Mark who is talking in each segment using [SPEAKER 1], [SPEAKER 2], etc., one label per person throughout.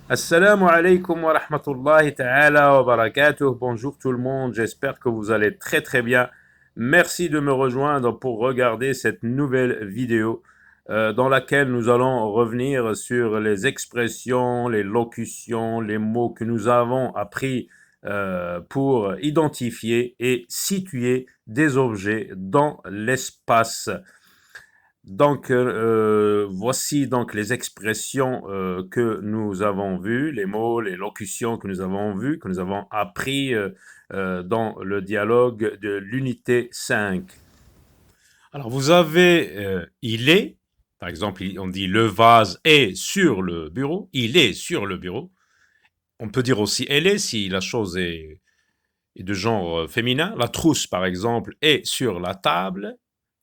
[SPEAKER 1] Assalamu alaikum wa rahmatullahi ta'ala wa barakatuh. Bonjour tout le monde, j'espère que vous allez très très bien. Merci de me rejoindre pour regarder cette nouvelle vidéo dans laquelle nous allons revenir sur les expressions, les locutions, les mots que nous avons appris pour identifier et situer des objets dans l'espace. Donc, voici donc les expressions que nous avons vues, les mots, les locutions que nous avons vues, que nous avons appris dans le dialogue de l'unité 5. Alors, vous avez il est, par exemple, on dit le vase est sur le bureau, il est sur le bureau. On peut dire aussi elle est si la chose est de genre féminin. La trousse, par exemple, est sur la table,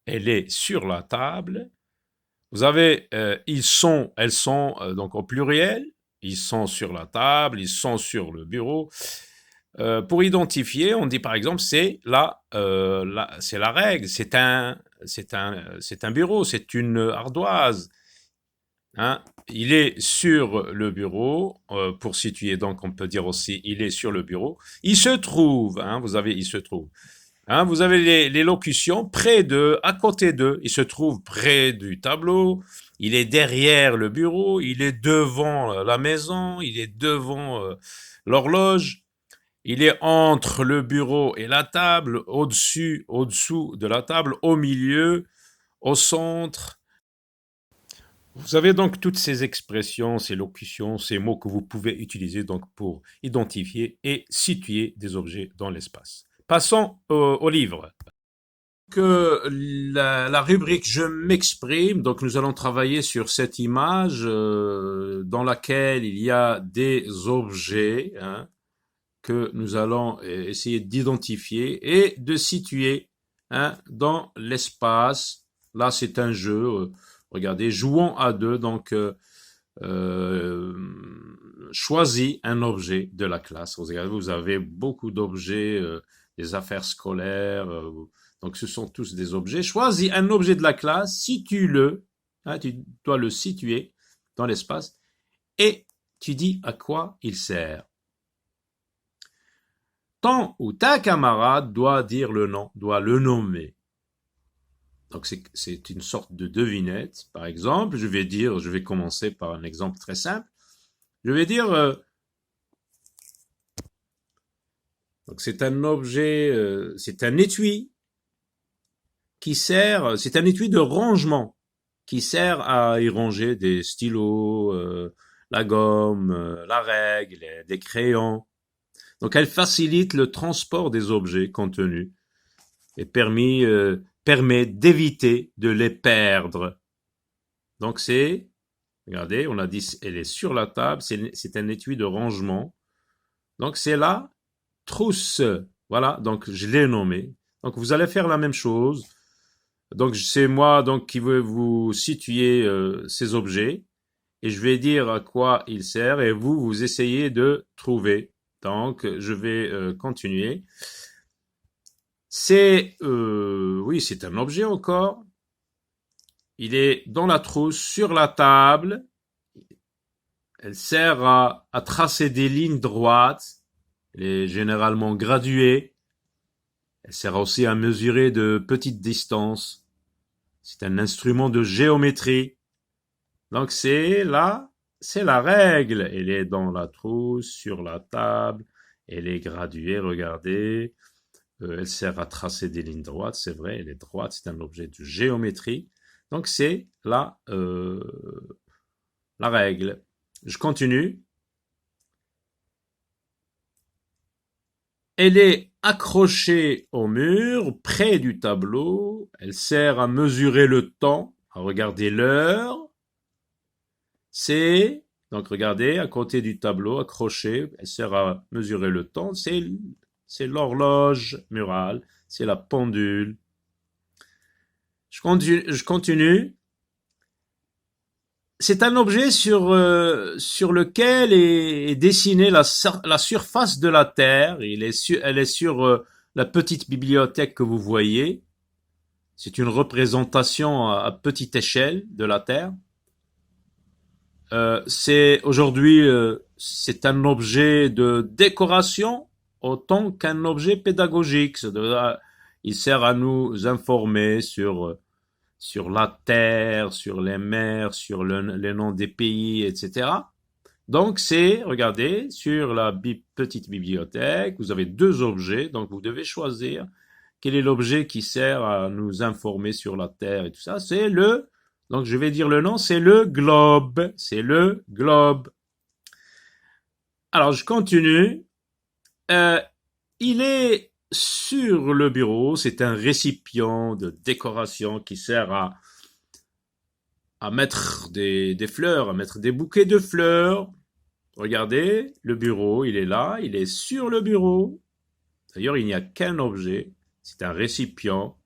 [SPEAKER 1] elle est sur la table. Vous avez ils sont, elles sont, donc au pluriel. Ils sont sur la table, ils sont sur le bureau. Pour identifier, on dit par exemple c'est la règle, c'est un bureau, c'est une ardoise. Hein. Il est sur le bureau. Pour situer, donc on peut dire aussi il est sur le bureau. Il se trouve, hein, vous avez il se trouve. Hein, vous avez les locutions près de, à côté de. Il se trouve près du tableau. Il est derrière le bureau. Il est devant la maison. Il est devant l'horloge. Il est entre le bureau et la table, au-dessus, au-dessous de la table, au milieu, au centre. Vous avez donc toutes ces expressions, ces locutions, ces mots que vous pouvez utiliser donc pour identifier et situer des objets dans l'espace. Passons au livre. Que la rubrique Je m'exprime, donc nous allons travailler sur cette image dans laquelle il y a des objets hein, que nous allons essayer d'identifier et de situer hein, dans l'espace. Là, c'est un jeu. Regardez, jouons à deux. Donc, euh, choisis un objet de la classe. Regardez, vous avez beaucoup d'objets, des affaires scolaires. Donc, ce sont tous des objets. Choisis un objet de la classe, situe-le. Hein, tu dois le situer dans l'espace et tu dis à quoi il sert. Ton ou ta camarade doit dire le nom, doit le nommer. Donc c'est une sorte de devinette. Par exemple, je vais commencer par un exemple très simple. Je vais dire, donc c'est un objet, c'est un étui qui sert, c'est un étui de rangement qui sert à y ranger des stylos, la gomme, la règle, des crayons. Donc elle facilite le transport des objets contenus et permet d'éviter de les perdre. Donc regardez, on a dit, elle est sur la table, c'est un étui de rangement. Donc c'est la trousse. Voilà, donc je l'ai nommé. Donc vous allez faire la même chose. Donc c'est moi donc qui veux vous situer ces objets et je vais dire à quoi il sert et vous essayez de trouver. Donc je vais continuer. Oui, c'est un objet encore. Il est dans la trousse, sur la table. Elle sert à tracer des lignes droites. Elle est généralement graduée. Elle sert aussi à mesurer de petites distances. C'est un instrument de géométrie. Donc c'est la règle. Elle est dans la trousse, sur la table. Elle est graduée, regardez. Elle sert à tracer des lignes droites, c'est vrai, elle est droite, c'est un objet de géométrie. Donc c'est la règle. Je continue. Elle est accrochée au mur, près du tableau. Elle sert à mesurer le temps, à regarder l'heure. Donc regardez, à côté du tableau, accrochée, elle sert à mesurer le temps. C'est l'horloge murale, c'est la pendule. Je continue. C'est un objet sur lequel est dessinée la surface de la Terre. Elle est sur la petite bibliothèque que vous voyez. C'est une représentation à petite échelle de la Terre. C'est aujourd'hui, c'est un objet de décoration autant qu'un objet pédagogique. Il sert à nous informer sur la terre, sur les mers, sur les noms des pays, etc. Donc c'est, regardez, sur la petite bibliothèque, vous avez deux objets, donc vous devez choisir quel est l'objet qui sert à nous informer sur la Terre et tout ça. Donc je vais dire le nom, c'est le globe. C'est le globe. Alors je continue. Il est sur le bureau, c'est un récipient de décoration qui sert à mettre des fleurs, à mettre des bouquets de fleurs. Regardez, le bureau, il est là, il est sur le bureau. D'ailleurs, il n'y a qu'un objet, c'est un récipient.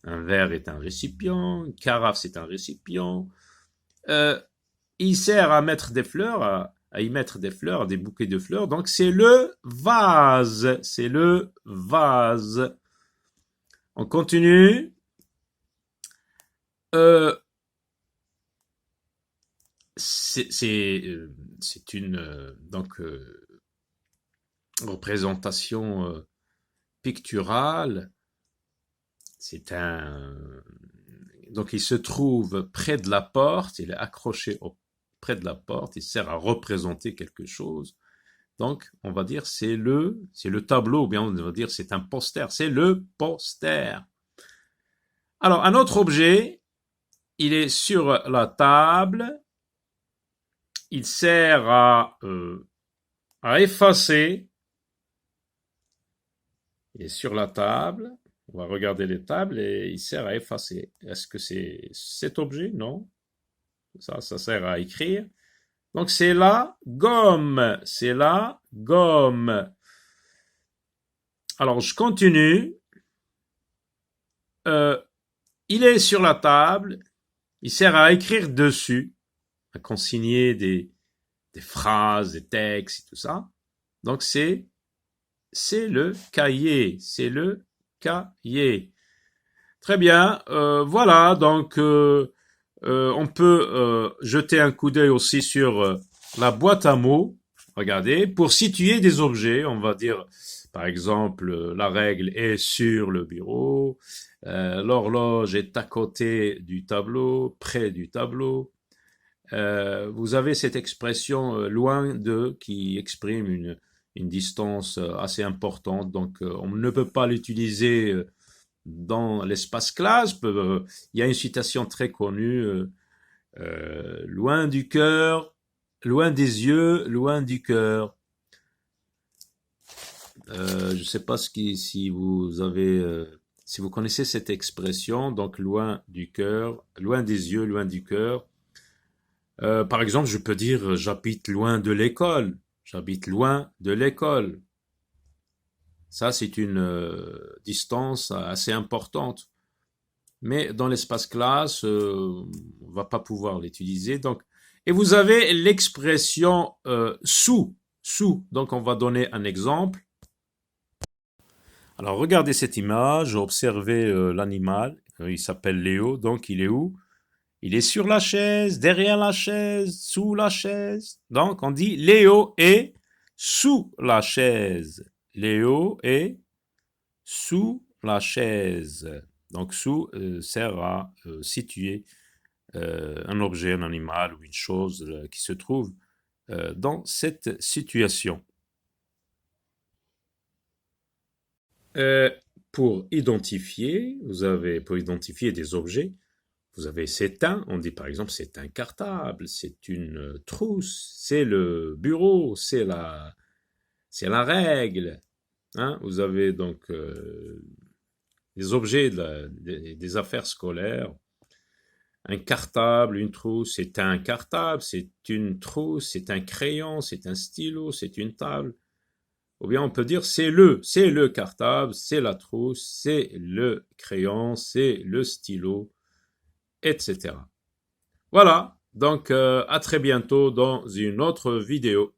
[SPEAKER 1] Un verre est un récipient, une carafe c'est un récipient. Il sert à mettre des fleurs, à y mettre des fleurs, des bouquets de fleurs. Donc c'est le vase, c'est le vase. On continue. C'est une représentation picturale. Donc il se trouve près de la porte, il est accroché près de la porte, il sert à représenter quelque chose. Donc on va dire c'est le tableau, ou bien on va dire c'est un poster, c'est le poster. Alors un autre objet, il est sur la table, il sert à effacer, il est sur la table. On va regarder les tables et il sert à effacer. Est-ce que c'est cet objet? Non. Ça sert à écrire. Donc c'est la gomme. C'est la gomme. Alors je continue. Il est sur la table. Il sert à écrire dessus, à consigner des phrases, des textes et tout ça. Donc c'est le cahier. C'est le cahier. Très bien, voilà, donc on peut jeter un coup d'œil aussi sur la boîte à mots. Regardez, pour situer des objets, on va dire par exemple la règle est sur le bureau, l'horloge est à côté du tableau, près du tableau. Vous avez cette expression loin de qui exprime une distance assez importante, donc on ne peut pas l'utiliser dans l'espace classe. Il y a une citation très connue, loin du cœur, loin des yeux, loin du cœur. Je ne sais pas si vous connaissez cette expression, donc loin du cœur, loin des yeux, loin du cœur. Par exemple, je peux dire j'habite loin de l'école. J'habite loin de l'école. Ça, c'est une distance assez importante. Mais dans l'espace classe, on ne va pas pouvoir l'utiliser. Donc, et vous avez l'expression sous. Donc, on va donner un exemple. Alors, regardez cette image, observez l'animal. Il s'appelle Léo. Donc, il est où? Il est sur la chaise, derrière la chaise, sous la chaise. Donc, on dit Léo est sous la chaise. Léo est sous la chaise. Donc, sous sert à situer un objet, un animal ou une chose qui se trouve dans cette situation. Pour identifier des objets, vous avez c'est un, on dit par exemple c'est un cartable, c'est une trousse, c'est le bureau, c'est la règle. Hein? Vous avez donc des objets des affaires scolaires. Un cartable, une trousse, c'est un cartable, c'est une trousse, c'est un crayon, c'est un stylo, c'est une table. Ou bien on peut dire c'est le cartable, c'est la trousse, c'est le crayon, c'est le stylo, etc. Voilà, donc à très bientôt dans une autre vidéo.